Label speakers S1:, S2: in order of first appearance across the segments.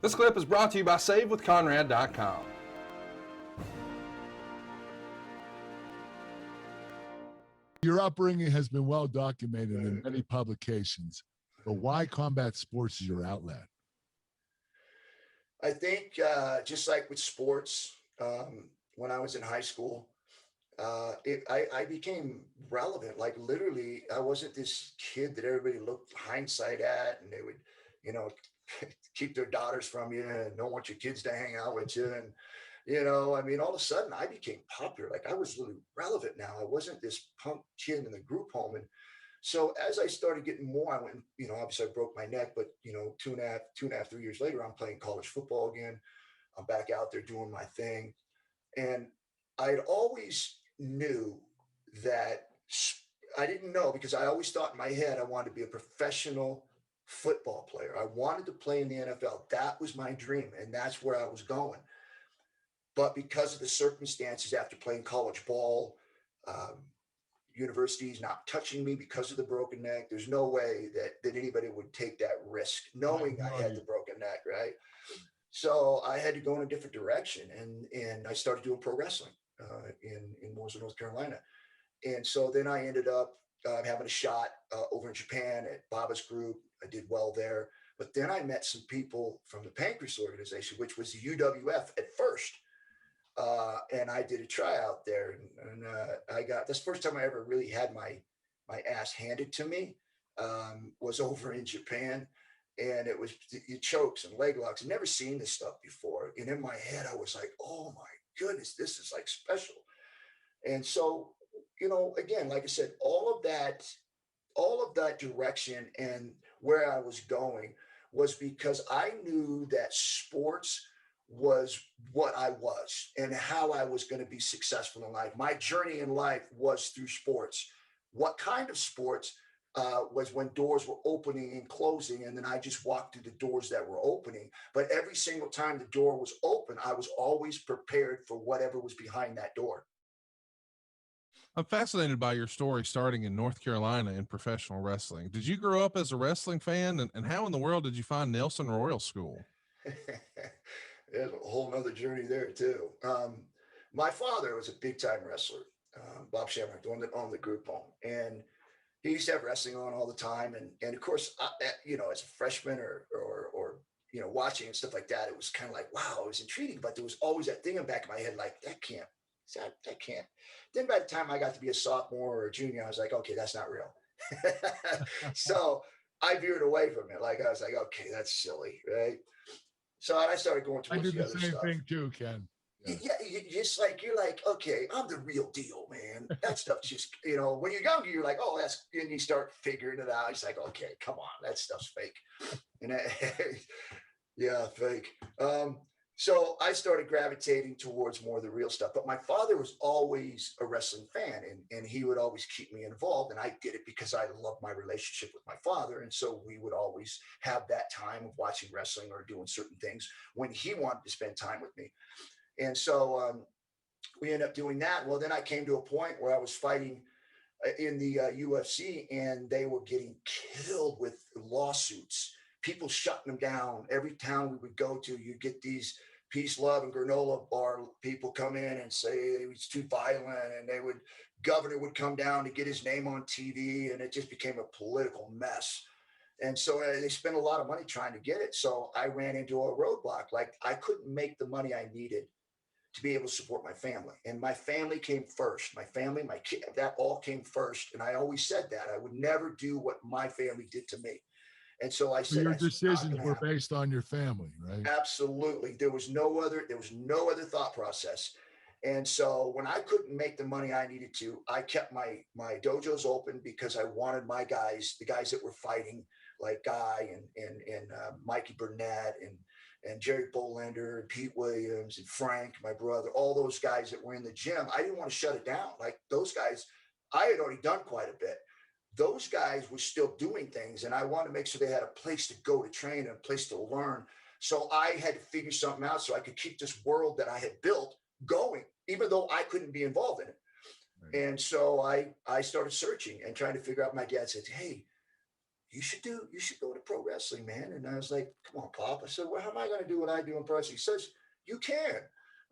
S1: This clip is brought to you by SaveWithConrad.com.
S2: Your upbringing has been well documented in many publications, but why combat sports is your outlet?
S3: I think just like with sports, when I was in high school, I became relevant. Like literally, I wasn't this kid that everybody looked hindsight at, and they would, keep their daughters from you and don't want your kids to hang out with you. And, all of a sudden I became popular. Like I was really relevant now. I wasn't this punk kid in the group home. And so as I started getting more, I went, obviously I broke my neck, but, 2.5, 3 years later, I'm playing college football again. I'm back out there doing my thing. And I'd always knew that I didn't know, because I always thought in my head, I wanted to be a professional football player. I wanted to play in the NFL. That was my dream. And that's where I was going. But because of the circumstances after playing college ball, universities not touching me because of the broken neck, there's no way that anybody would take that risk knowing I had the broken neck, right? So I had to go in a different direction. And I started doing pro wrestling in Mooresville, North Carolina. And so then I ended up having a shot over in Japan at Baba's group. I did well there. But then I met some people from the Pancrase organization, which was the UWF at first. And I did a tryout there. And that's the first time I ever really had my ass handed to me, was over in Japan. And it was chokes and leg locks. I'd never seen this stuff before. And in my head, I was like, oh my goodness, this is like special. And so, again, like I said, all of that direction and where I was going was because I knew that sports was what I was and how I was going to be successful in life. My journey in life was through sports. What kind of sports? Was when doors were opening and closing, and then I just walked through the doors that were opening. But every single time the door was open, I was always prepared for whatever was behind that door.
S4: I'm fascinated by your story starting in North Carolina in professional wrestling. Did you grow up as a wrestling fan, and how in the world did you find Nelson Royal School?
S3: There's a whole nother journey there too. My father was a big time wrestler, Bob Shamrock, the one that owned the group home. And he used to have wrestling on all the time. And of course, as a freshman or watching and stuff like that, it was kind of like, wow, it was intriguing, but there was always that thing in the back of my head, like, that can't. Then by the time I got to be a sophomore or a junior, I was like, okay, that's not real. So I veered away from it. Like, I was like, okay, that's silly, right? So I started going towards the other stuff. I did the same
S2: thing too, Ken.
S3: Yeah, you're like, okay, I'm the real deal, man. That stuff just, when you're younger, you're like, oh, and you start figuring it out. It's like, okay, come on, that stuff's fake. And yeah, fake. So I started gravitating towards more of the real stuff. But my father was always a wrestling fan, and he would always keep me involved. And I did it because I loved my relationship with my father. And so we would always have that time of watching wrestling or doing certain things when he wanted to spend time with me. And so we ended up doing that. Well, then I came to a point where I was fighting in the UFC, and they were getting killed with lawsuits, people shutting them down. Every town we would go to, you get these peace, love, and granola bar people come in and say it was too violent, and governor would come down to get his name on TV, and it just became a political mess. And so they spent a lot of money trying to get it. So I ran into a roadblock. Like, I couldn't make the money I needed to be able to support my family. And my family came first. My family, my kid, that all came first. And I always said that I would never do what my family did to me. And so I said,
S2: your decisions were based on your family, right?
S3: Absolutely. There was no other thought process. And so when I couldn't make the money I needed to, I kept my dojos open because I wanted my guys, the guys that were fighting, like Guy and Mikey Burnett and Jerry Bolander and Pete Williams and Frank, my brother, all those guys that were in the gym. I didn't want to shut it down. Like, those guys, I had already done quite a bit. Those guys were still doing things, and I wanted to make sure they had a place to go to train and a place to learn. So I had to figure something out so I could keep this world that I had built going, even though I couldn't be involved in it. Right. And so I started searching and trying to figure out. My dad said, hey, you should go to pro wrestling, man. And I was like, come on, Pop. I said, well, how am I going to do what I do in pro wrestling? He says, you can.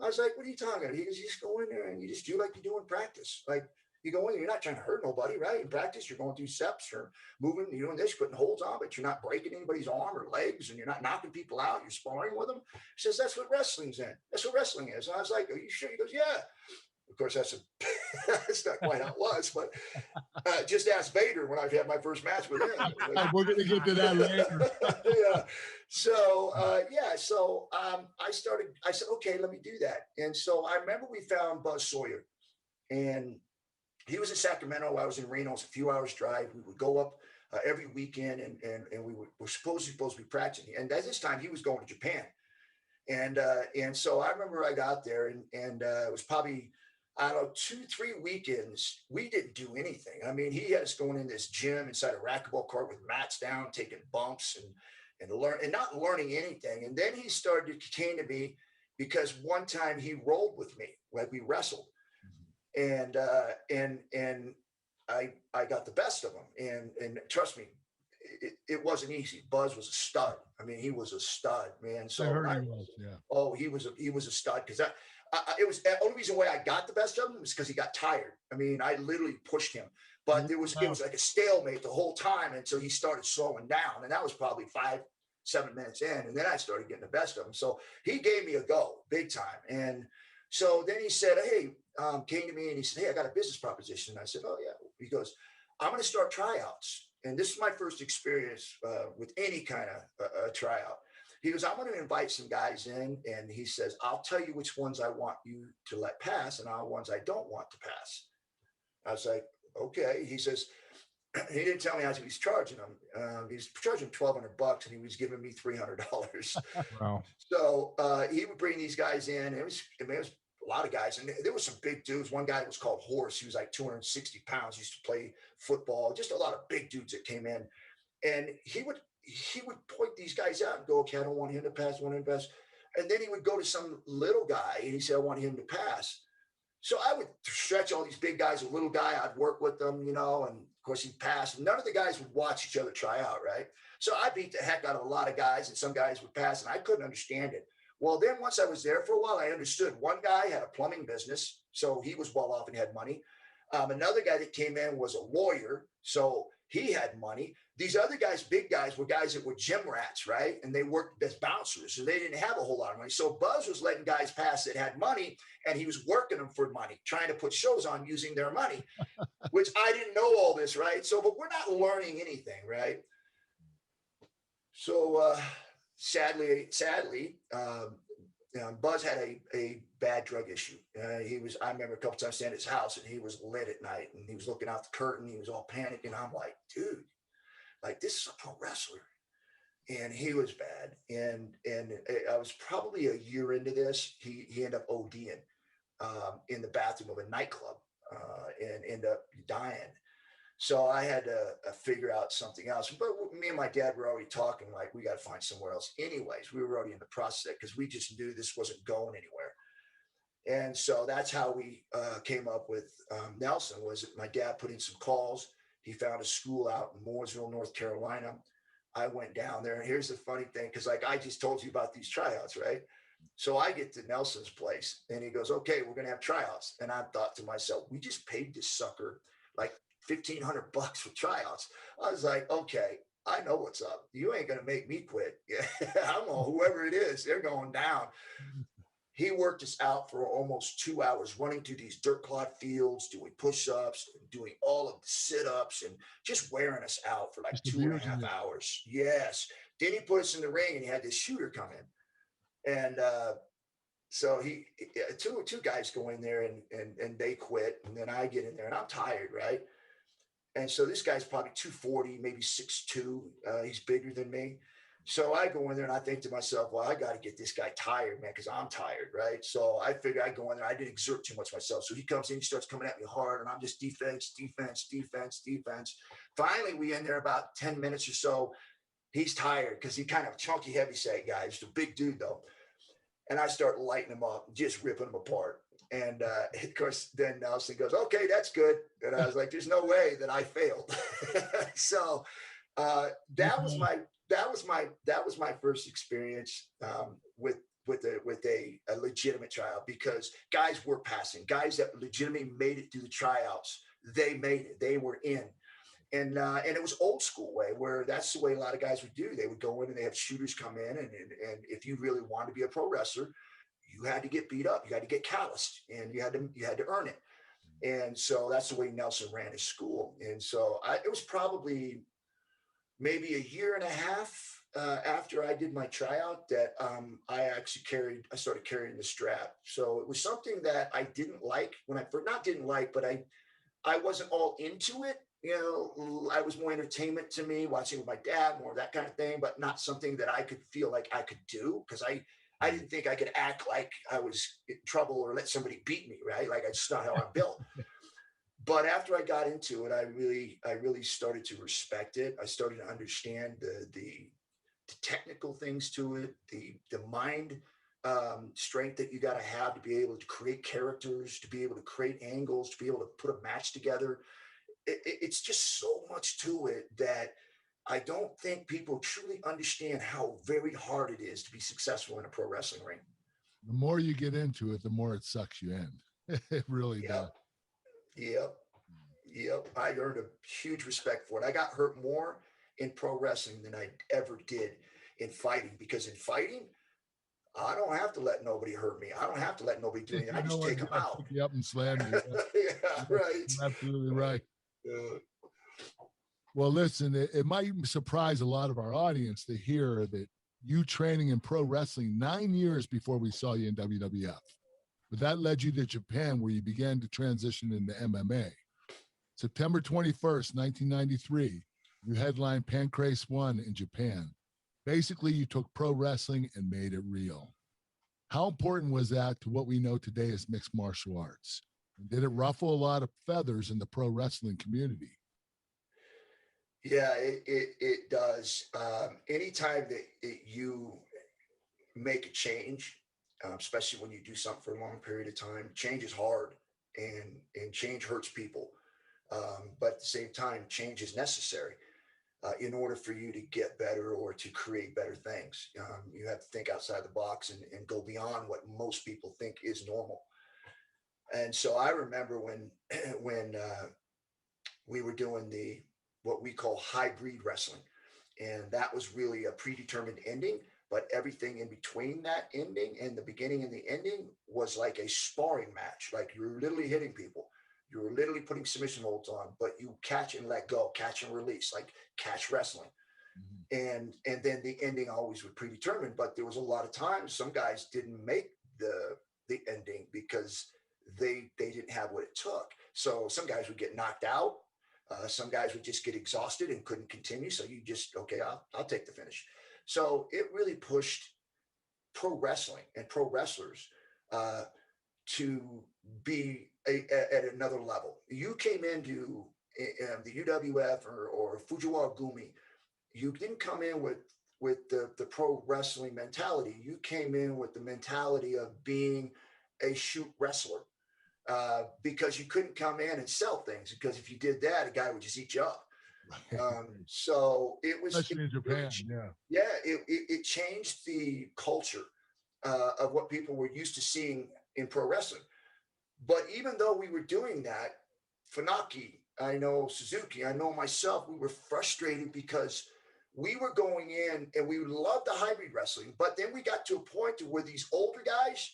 S3: I was like, what are you talking about? He goes, you just go in there and you just do like you do in practice. Like, you go in, you're not trying to hurt nobody, right? In practice, you're going through steps or moving, you're doing this, putting holds on, but you're not breaking anybody's arm or legs, and you're not knocking people out. You're sparring with them. He says, that's what wrestling's in. That's what wrestling is. And I was like, are you sure? He goes, yeah. Of course, that's not quite how it was, but just ask Vader when I had my first match with him.
S2: We're going to get to that later.
S3: Yeah. So, I said, okay, let me do that. And so I remember we found Buzz Sawyer, and he was in Sacramento. I was in Reno. It's a few hours drive. We would go up every weekend, and we were supposed to be practicing. And at this time, he was going to Japan. And so I remember I got there, and it was probably, I don't know, 2-3 weekends, we didn't do anything. I mean, he had us going in this gym inside a racquetball court with mats down, taking bumps and not learning anything. And then he came to me because one time he rolled with me, like we wrestled. And I got the best of him. And trust me, it wasn't easy. Buzz was a stud. I mean, he was a stud, man. So he was a stud, because it was the only reason why I got the best of him was because he got tired. I mean, I literally pushed him, but it was like a stalemate the whole time until he started slowing down, and that was probably 5-7 minutes in, and then I started getting the best of him. So he gave me a go, big time. And so then he said, hey, came to me and he said, hey, I got a business proposition. And I said, oh yeah. He goes, I'm going to start tryouts. And this is my first experience with any kind of tryout. He goes, I'm going to invite some guys in. And he says, I'll tell you which ones I want you to let pass and ones I don't want to pass. I was like, okay. He says, he didn't tell me how much he was charging them. He was charging $1,200 and he was giving me $300.
S4: Wow.
S3: So he would bring these guys in. It was a lot of guys, and there were some big dudes. One guy was called Horace. He was like 260 pounds. He used to play football. Just a lot of big dudes that came in, and he would point these guys out and go, okay, I don't want him to pass, I want him to pass. And then he would go to some little guy and he said, I want him to pass. So I would stretch all these big guys, a little guy, I'd work with them, and of course he'd pass. None of the guys would watch each other try out, right? So I beat the heck out of a lot of guys, and some guys would pass, and I couldn't understand it. Well, then once I was there for a while, I understood. One guy had a plumbing business, so he was well off and had money. Another guy that came in was a lawyer, so he had money. These other guys, big guys, were guys that were gym rats, right? And they worked as bouncers, so they didn't have a whole lot of money. So Buzz was letting guys pass that had money, and he was working them for money, trying to put shows on using their money, which I didn't know all this, right? So, but we're not learning anything, right? So, sadly, Buzz had a bad drug issue. I remember a couple times staying at his house, and he was lit at night, and he was looking out the curtain. He was all panicking. I'm like, dude, like, this is a pro wrestler. And he was bad. And I was probably a year into this. He ended up ODing in the bathroom of a nightclub and ended up dying. So I had to figure out something else. But me and my dad were already talking, like, we got to find somewhere else. Anyways, we were already in the process because we just knew this wasn't going anywhere. And so that's how we came up with Nelson. Was my dad put in some calls. He found a school out in Mooresville, North Carolina. I went down there. And here's the funny thing, because like I just told you about these tryouts, right? So I get to Nelson's place and he goes, okay, we're going to have tryouts. And I thought to myself, we just paid this sucker like $1,500 for tryouts. I was like, okay, I know what's up. You ain't going to make me quit. I'm on whoever it is. They're going down. He worked us out for almost 2 hours, running through these dirt clod fields, doing push-ups, doing all of the sit-ups, and just wearing us out for like 2.5 hours. Yes. Then he put us in the ring, and he had this shooter come in. And so two guys go in there, and they quit. And then I get in there, and I'm tired, right? And so this guy's probably 240, maybe 6'2". He's bigger than me. So I go in there and I think to myself, well, I got to get this guy tired, man, because I'm tired, right? So I figure I go in there. I didn't exert too much myself. So he comes in, he starts coming at me hard, and I'm just defense. Finally, we in there about 10 minutes or so. He's tired because he kind of chunky, heavyset guy. He's a big dude, though. And I start lighting him up, just ripping him apart. And of course, then Nelson goes, okay, that's good. And I was like, there's no way that I failed. So That was my first experience with a legitimate tryout, because guys were passing, guys that legitimately made it through the tryouts. They made it, they were in. And it was old school way, where that's the way a lot of guys would do. They would go in and they have shooters come in. And if you really wanted to be a pro wrestler, you had to get beat up. You had to get calloused, and you had to earn it. And so that's the way Nelson ran his school. And so it was probably maybe a year and a half after I did my tryout that I started carrying the strap. So it was something that I didn't like when I first, not didn't like, but I wasn't all into it. You know, I was more entertainment to me, watching with my dad, more of that kind of thing, but not something that I could feel like I could do, because I didn't think I could act like I was in trouble or let somebody beat me, right? Like, that's not how I'm built. But after I got into it, I really started to respect it. I started to understand the technical things to it, the mind strength that you got to have to be able to create characters, to be able to create angles, to be able to put a match together. It's just so much to it that I don't think people truly understand how very hard it is to be successful in a pro wrestling ring.
S2: The more you get into it, the more it sucks you in. It really does.
S3: Yep. I earned a huge respect for it. I got hurt more in pro wrestling than I ever did in fighting, because in fighting, I don't have to let nobody hurt me. I don't have to let nobody do anything. I just take them out.
S2: Pick you up and slam you.
S3: Yeah, right.
S2: Absolutely right. Well, listen, it might surprise a lot of our audience to hear that you training in pro wrestling 9 years before we saw you in WWF. But that led you to Japan, where you began to transition into MMA. September 21st, 1993, you headlined Pancrase 1 in Japan. Basically, you took pro wrestling and made it real. How important was that to what we know today as mixed martial arts? And did it ruffle a lot of feathers in the pro wrestling community?
S3: Yeah, it does. Anytime that you make a change, especially when you do something for a long period of time, change is hard, and change hurts people. But at the same time, change is necessary in order for you to get better or to create better things. You have to think outside the box and go beyond what most people think is normal. And so I remember when we were doing what we call hybrid wrestling, and that was really a predetermined ending, but everything in between that ending and the beginning and the ending was like a sparring match. Like, you were literally hitting people. You were literally putting submission holds on, but you catch and let go, catch and release, like catch wrestling. Mm-hmm. And then the ending always was predetermined, but there was a lot of times some guys didn't make the ending because they didn't have what it took. So some guys would get knocked out. Some guys would just get exhausted and couldn't continue. So you just, okay, I'll take the finish. So it really pushed pro wrestling and pro wrestlers to be at another level. You came into the UWF or Fujiwara Gumi, you didn't come in with the pro wrestling mentality. You came in with the mentality of being a shoot wrestler. Because you couldn't come in and sell things, because if you did that, a guy would just eat you up. So it was,
S2: especially in Japan,
S3: it changed the culture of what people were used to seeing in pro wrestling. But even though we were doing that, Funaki, I know Suzuki, I know myself, we were frustrated because we were going in and we loved the hybrid wrestling, but then we got to a point to where these older guys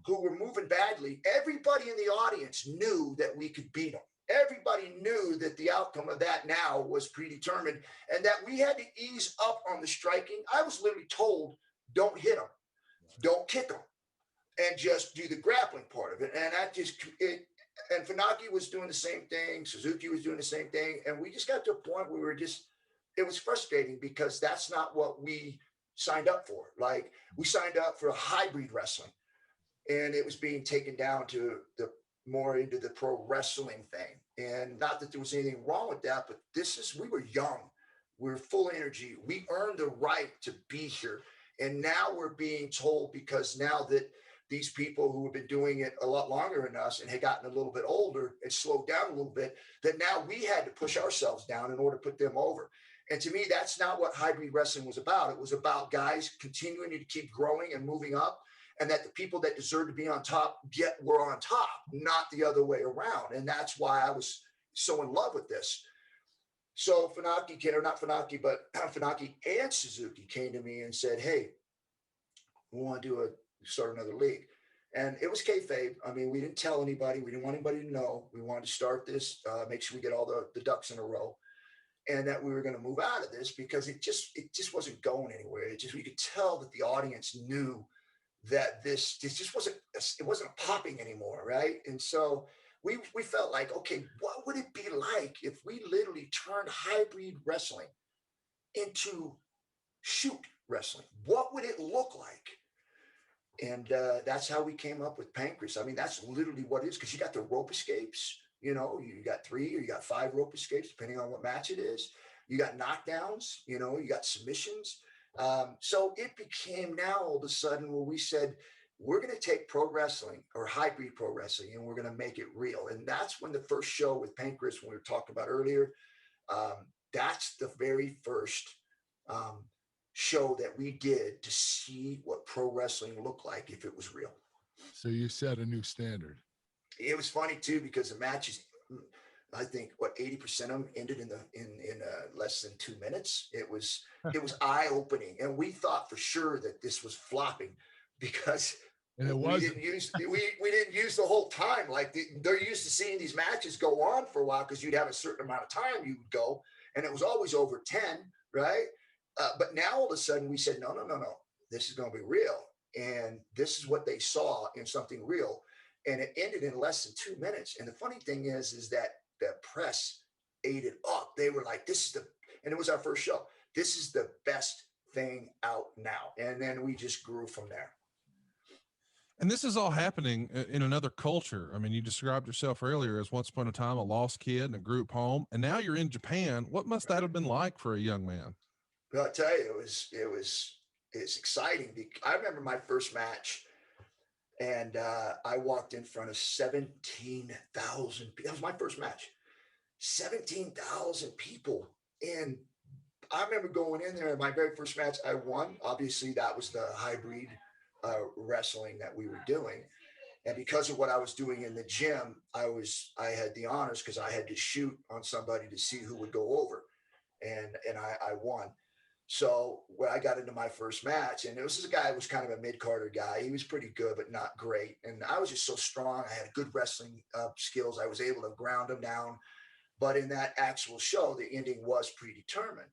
S3: who were moving badly, everybody in the audience knew that we could beat them. Everybody knew that the outcome of that now was predetermined, and that we had to ease up on the striking. I was literally told, don't hit them, don't kick them, and just do the grappling part of it. And and Funaki was doing the same thing. Suzuki was doing the same thing. And we just got to a point where it was frustrating, because that's not what we signed up for. Like, we signed up for a hybrid wrestling, and it was being taken down to more into the pro wrestling thing. And not that there was anything wrong with that, but we were young, we were full of energy. We earned the right to be here. And now we're being told, because now that these people who have been doing it a lot longer than us and had gotten a little bit older and slowed down a little bit, that now we had to push ourselves down in order to put them over. And to me, that's not what hybrid wrestling was about. It was about guys continuing to keep growing and moving up, and that the people that deserve to be on top were on top, not the other way around. And that's why I was so in love with this. So Funaki and Suzuki came to me and said, hey, we want to start another league. And it was kayfabe. I mean, we didn't tell anybody. We didn't want anybody to know. We wanted to start this, make sure we get all the ducks in a row, and that we were going to move out of this because it just wasn't going anywhere. We could tell that the audience knew that this just wasn't popping anymore, right? And so we felt like, okay, what would it be like if we literally turned hybrid wrestling into shoot wrestling? What would it look like? And that's how we came up with Pancrase. I mean, that's literally what it is, because you got the rope escapes. You know, you got 3 or you got 5 rope escapes, depending on what match it is. You got knockdowns, you know, you got submissions. So it became now all of a sudden where we said, we're going to take pro wrestling or hybrid pro wrestling and we're going to make it real. And that's when the first show with Pancrase, when we were talking about earlier, that's the very first show that we did to see what pro wrestling looked like if it was real.
S2: So you set a new standard.
S3: It was funny too, because the matches, I think 80% of them ended in less than 2 minutes. It was eye opening, and we thought for sure that this was flopping because we didn't use the whole time. Like they're used to seeing these matches go on for a while because you'd have a certain amount of time you would go, and it was always over 10, right? But now all of a sudden we said, no, this is going to be real, and this is what they saw in something real. And it ended in less than 2 minutes. And the funny thing is that the press ate it up. They were like, and it was our first show. This is the best thing out now. And then we just grew from there.
S4: And this is all happening in another culture. I mean, you described yourself earlier as once upon a time, a lost kid in a group home. And now you're in Japan. What must that have been like for a young man?
S3: Well, I'll tell you, it's exciting. I remember my first match. And I walked in front of 17,000 people. That was my first match. 17,000 people. And I remember going in there, my very first match, I won. Obviously, that was the hybrid wrestling that we were doing. And because of what I was doing in the gym, I had the honors because I had to shoot on somebody to see who would go over. And I won. So when I got into my first match, and it was this guy who was kind of a mid-carder guy. He was pretty good, but not great. And I was just so strong. I had good wrestling skills. I was able to ground him down. But in that actual show, the ending was predetermined.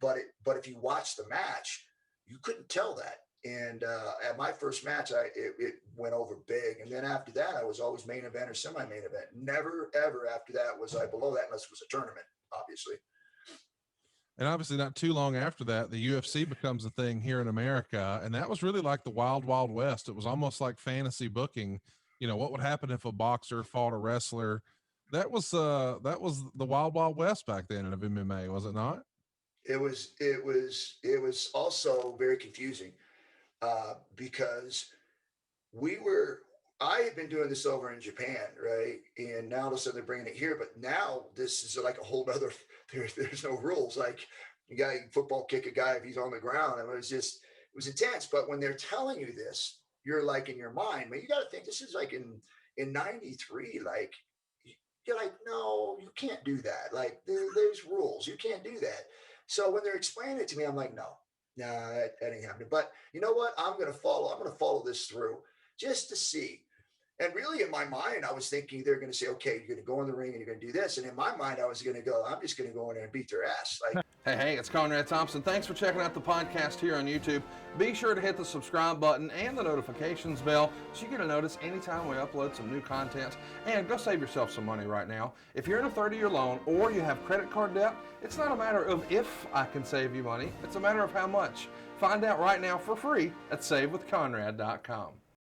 S3: But if you watch the match, you couldn't tell that. And at my first match, it went over big. And then after that, I was always main event or semi-main event. Never, ever after that was I below that, unless it was a tournament, obviously.
S4: And obviously not too long after that, the UFC becomes a thing here in America. And that was really like the wild, wild west. It was almost like fantasy booking. You know, what would happen if a boxer fought a wrestler? That was the wild, wild west back then in MMA, was it not?
S3: It was also very confusing because I had been doing this over in Japan, right? And now all of a sudden they're bringing it here, but now this is like a whole other, there's no rules. Like you got football kick a guy if he's on the ground. And it was intense. But when they're telling you this, you're like in your mind, man, you got to think this is like in 93, like you're like, no, you can't do that. Like there's rules. You can't do that. So when they're explaining it to me, I'm like, no, that ain't happening. But you know what? I'm going to follow this through just to see. And really in my mind, I was thinking they're going to say, okay, you're going to go in the ring and you're going to do this. And in my mind, I was going to go, I'm just going to go in there and beat their ass. Like,
S1: Hey, it's Conrad Thompson. Thanks for checking out the podcast here on YouTube. Be sure to hit the subscribe button and the notifications bell so you get a notice anytime we upload some new content. And go save yourself some money right now. If you're in a 30-year loan or you have credit card debt, it's not a matter of if I can save you money. It's a matter of how much. Find out right now for free at SaveWithConrad.com.